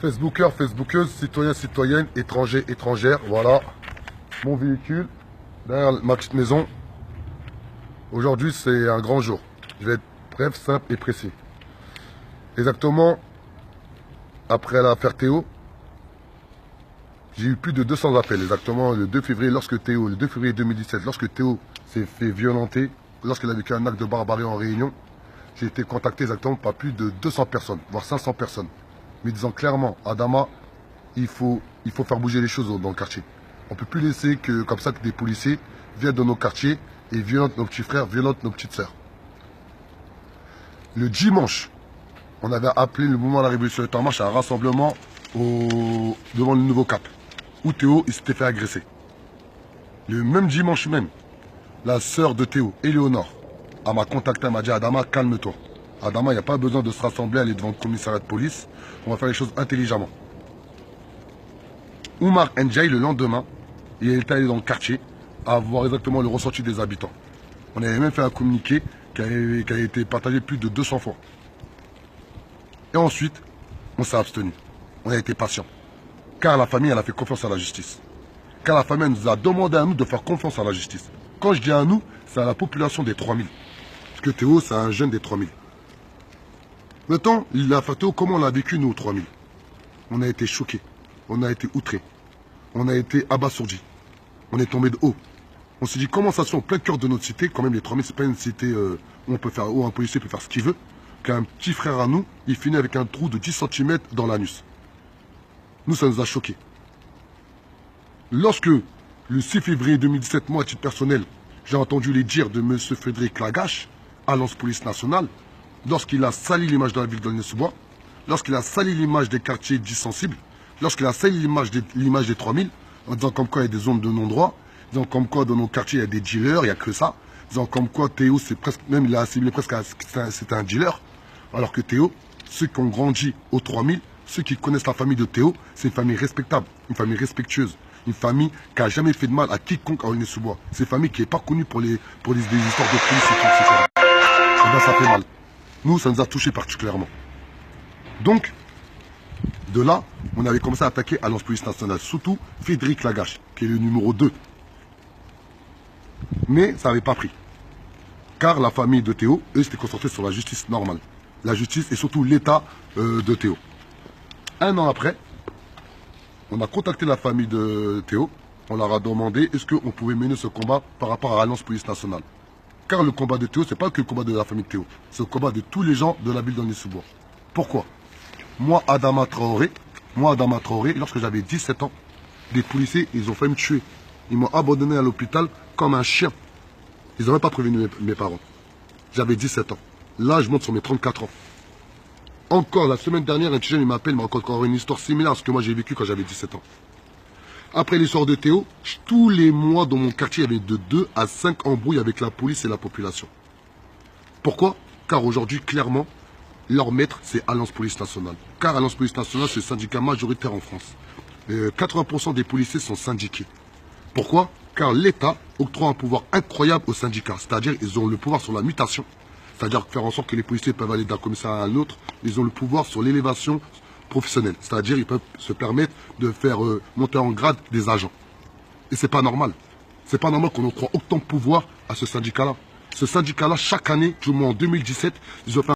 Facebookers, Facebookeuses, citoyens, citoyennes, étrangers, étrangères, voilà. Mon véhicule, derrière ma petite maison. Aujourd'hui, c'est un grand jour. Je vais être bref, simple et précis. Exactement, après l'affaire Théo, j'ai eu plus de 200 appels. Exactement, le 2 février, le 2 février 2017, lorsque Théo s'est fait violenter, lorsqu'il a vécu un acte de barbarie en Réunion, j'ai été contacté exactement par plus de 200 personnes, voire 500 personnes, me disant clairement, Adama, il faut faire bouger les choses dans le quartier. On ne peut plus laisser que comme ça que des policiers viennent dans nos quartiers et violentent nos petits frères, violentent nos petites sœurs. Le dimanche, on avait appelé le mouvement de la Révolution est en marche à un rassemblement devant le nouveau Cap, où Théo il s'était fait agresser. Le même dimanche même, la sœur de Théo, Éléonore, elle m'a contacté, elle m'a dit Adama, calme-toi. Adama, il n'y a pas besoin de se rassembler, aller devant le commissariat de police. On va faire les choses intelligemment. Oumar Ndiaye, le lendemain, il est allé dans le quartier à voir exactement le ressenti des habitants. On avait même fait un communiqué qui a été partagé plus de 200 fois. Et ensuite, on s'est abstenu. On a été patient. Car la famille, elle a fait confiance à la justice. Car la famille, elle nous a demandé à nous de faire confiance à la justice. Quand je dis à nous, c'est à la population des 3000. Parce que Théo, c'est un jeune des 3000. Maintenant, la Théo, comment on l'a vécu, nous, aux 3000? On a été choqués. On a été outrés. On a été abasourdis. On est tombé de haut. On s'est dit, comment ça se fait en plein cœur de notre cité, quand même les 3000, c'est pas une cité où un policier peut faire ce qu'il veut, qu'un petit frère à nous, il finit avec un trou de 10 cm dans l'anus. Nous, ça nous a choqués. Lorsque, le 6 février 2017, moi, à titre personnel, j'ai entendu les dires de M. Frédéric Lagache, à l'Alliance Police Nationale, lorsqu'il a sali l'image de la ville d'Aulnay-sous-Bois, lorsqu'il a sali l'image des quartiers dits sensibles, lorsqu'il a sali l'image des 3000, en disant comme quoi il y a des zones de non-droit, disant comme quoi dans nos quartiers il y a des dealers, il n'y a que ça, disant comme quoi Théo, c'est presque, même il a assimilé presque à c'était un dealer, alors que Théo, ceux qui ont grandi aux 3000, ceux qui connaissent la famille de Théo, c'est une famille respectable, une famille respectueuse, une famille qui n'a jamais fait de mal à quiconque à Aulnay-sous-Bois. C'est une famille qui n'est pas connue pour des histoires de police et tout, etc. Et bien ça fait mal. Nous, ça nous a touchés particulièrement. Donc, de là, on avait commencé à attaquer à l'Alliance Police Nationale, surtout Frédéric Lagache, qui est le numéro 2. Mais ça n'avait pas pris. Car la famille de Théo, eux, s'étaient concentrés sur la justice normale. La justice et surtout l'état de Théo. Un an après, on a contacté la famille de Théo. On leur a demandé est-ce qu'on pouvait mener ce combat par rapport à l'Alliance Police Nationale. Car le combat de Théo, ce n'est pas que le combat de la famille de Théo. C'est le combat de tous les gens de la ville d'Aulnay-sous-Bois. Pourquoi? Moi, Adama Traoré, lorsque j'avais 17 ans, des policiers, ils ont failli me tuer. Ils m'ont abandonné à l'hôpital comme un chien. Ils n'ont même pas prévenu mes parents. J'avais 17 ans. Là, je monte sur mes 34 ans. Encore, la semaine dernière, un petit jeune, il m'appelle, il me raconte encore une histoire similaire à ce que moi j'ai vécu quand j'avais 17 ans. Après l'histoire de Théo, tous les mois dans mon quartier, il y avait de 2 à 5 embrouilles avec la police et la population. Pourquoi? Car aujourd'hui, clairement, leur maître, c'est Alliance Police Nationale. Car Alliance Police Nationale, c'est le syndicat majoritaire en France. 80% des policiers sont syndiqués. Pourquoi? Car l'État octroie un pouvoir incroyable aux syndicats. C'est-à-dire qu'ils ont le pouvoir sur la mutation. C'est-à-dire faire en sorte que les policiers peuvent aller d'un commissariat à un autre. Ils ont le pouvoir sur l'élévation professionnelle. C'est-à-dire qu'ils peuvent se permettre de faire monter en grade des agents. Et c'est pas normal. C'est pas normal qu'on octroie autant de pouvoir à ce syndicat-là. Ce syndicat-là, chaque année, du moins en 2017, ils ont fait